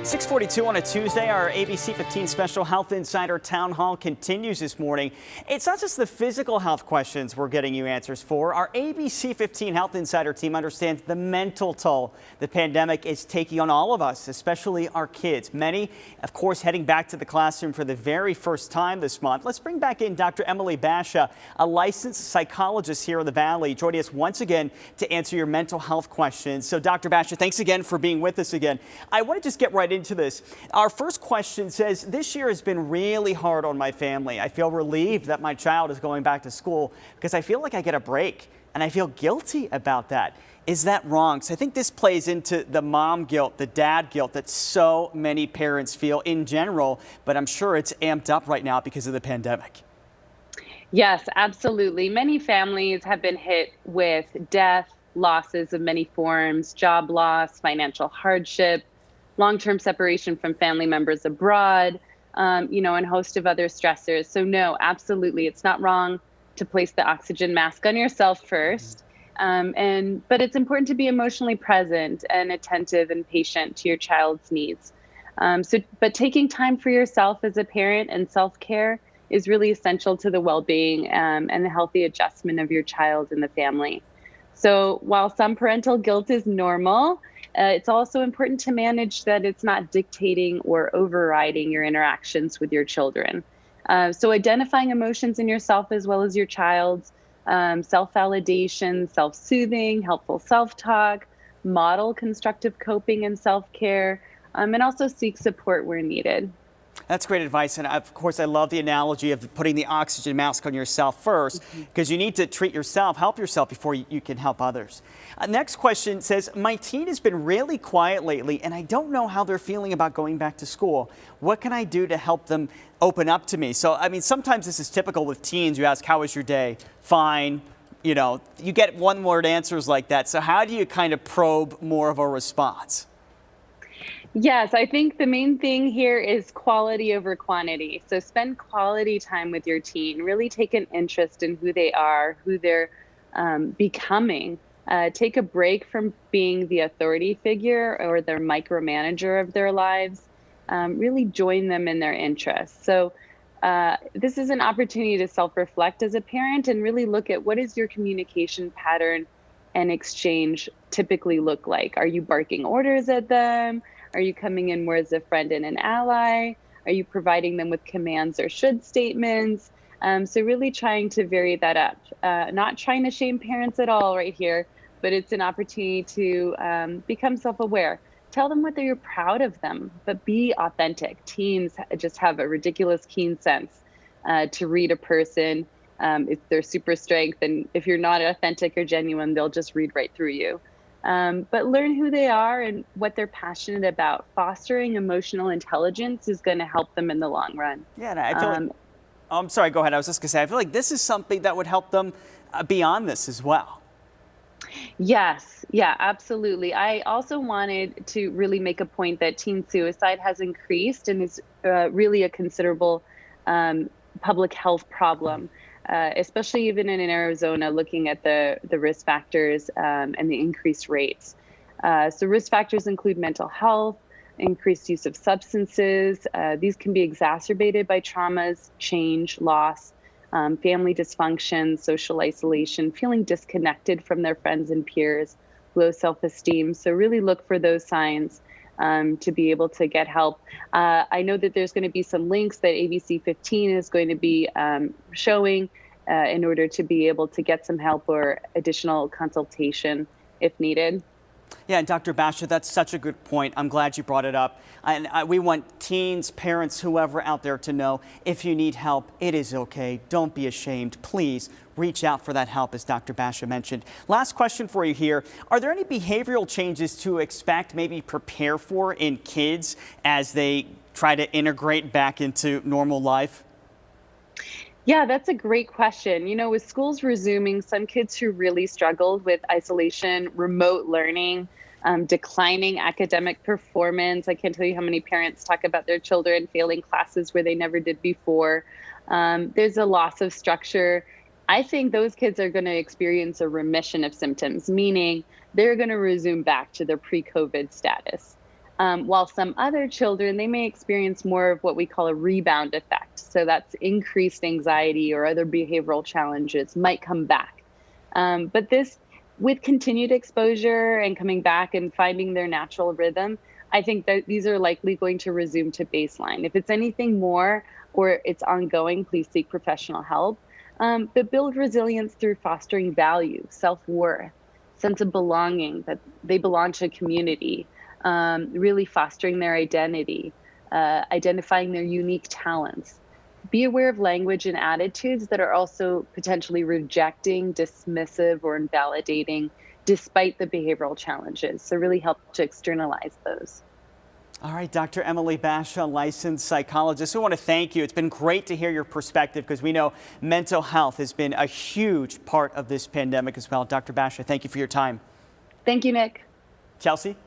6:42 on a Tuesday, our ABC 15 Special Health Insider Town Hall continues this morning. It's not just the physical health questions we're getting you answers for. Our ABC 15 Health Insider team understands the mental toll the pandemic is taking on all of us, especially our kids. Many, of course, heading back to the classroom for the very first time this month. Let's bring back in Dr. Emily Basha, a licensed psychologist here in the Valley, joining us once again to answer your mental health questions. So, Dr. Basha, thanks again for being with us again. I want to just get right into this. Our first question says, this year has been really hard on my family. I feel relieved that my child is going back to school because I feel like I get a break and I feel guilty about that. Is that wrong? So I think this plays into the mom guilt, the dad guilt that so many parents feel in general, but I'm sure it's amped up right now because of the pandemic. Yes, absolutely. Many families have been hit with death, losses of many forms, job loss, financial hardship, long-term separation from family members abroad, and a host of other stressors. So no, absolutely, it's not wrong to place the oxygen mask on yourself first. But it's important to be emotionally present and attentive and patient to your child's needs. But taking time for yourself as a parent and self-care is really essential to the well-being and the healthy adjustment of your child and the family. So while some parental guilt is normal, it's also important to manage that it's not dictating or overriding your interactions with your children. So identifying emotions in yourself as well as your child's, self-validation, self-soothing, helpful self-talk, model constructive coping and self-care, and also seek support where needed. That's great advice. And of course, I love the analogy of putting the oxygen mask on yourself first, because you need to treat yourself, help yourself before you can help others. Next question says, my teen has been really quiet lately, and I don't know how they're feeling about going back to school. What can I do to help them open up to me? So, I mean, sometimes this is typical with teens. You ask, how was your day? Fine. You know, you get one-word answers like that. So how do you kind of probe more of a response? Yes, I think the main thing here is quality over quantity. So spend quality time with your teen. Really take an interest in who they are, who they're becoming. Take a break from being the authority figure or their micromanager of their lives. Really join them in their interests. So this is an opportunity to self-reflect as a parent and really look at what is your communication pattern and exchange typically look like. Are you barking orders at them? Are you coming in more as a friend and an ally? Are you providing them with commands or should statements? So really trying to vary that up. Not trying to shame parents at all right here, but it's an opportunity to become self-aware. Tell them what you're proud of them, but be authentic. Teens just have a ridiculous keen sense to read a person. It's their super strength, and if you're not authentic or genuine, they'll just read right through you. But learn who they are and what they're passionate about. Fostering emotional intelligence is going to help them in the long run. Yeah, and I feel like, I'm sorry, go ahead. I was just going to say, I feel like this is something that would help them beyond this as well. Yes, yeah, absolutely. I also wanted to really make a point that teen suicide has increased and is really a considerable public health problem. Especially even in Arizona, looking at the risk factors and the increased rates. So risk factors include mental health, increased use of substances. These can be exacerbated by traumas, change, loss, family dysfunction, social isolation, feeling disconnected from their friends and peers, low self-esteem. So really look for those signs to be able to get help. I know that there's going to be some links that ABC 15 is going to be showing in order to be able to get some help or additional consultation if needed. Yeah, and Dr. Basha, that's such a good point. I'm glad you brought it up. And we want teens, parents, whoever out there to know if you need help, it is okay. Don't be ashamed. Please reach out for that help, as Dr. Basha mentioned. Last question for you here. Are there any behavioral changes to expect, maybe prepare for in kids as they try to integrate back into normal life? Yeah, that's a great question. You know, with schools resuming, some kids who really struggled with isolation, remote learning, declining academic performance. I can't tell you how many parents talk about their children failing classes where they never did before. There's a loss of structure. I think those kids are going to experience a remission of symptoms, meaning they're going to resume back to their pre-COVID status. While some other children, they may experience more of what we call a rebound effect. So that's increased anxiety or other behavioral challenges might come back. But this, with continued exposure and coming back and finding their natural rhythm, I think that these are likely going to resume to baseline. If it's anything more or it's ongoing, please seek professional help. But build resilience through fostering value, self-worth, sense of belonging, that they belong to a community, really fostering their identity, identifying their unique talents. Be aware of language and attitudes that are also potentially rejecting, dismissive, or invalidating despite the behavioral challenges. So really help to externalize those. All right, Dr. Emily Basha, licensed psychologist. We want to thank you. It's been great to hear your perspective because we know mental health has been a huge part of this pandemic as well. Dr. Basha, thank you for your time. Thank you, Nick. Chelsea?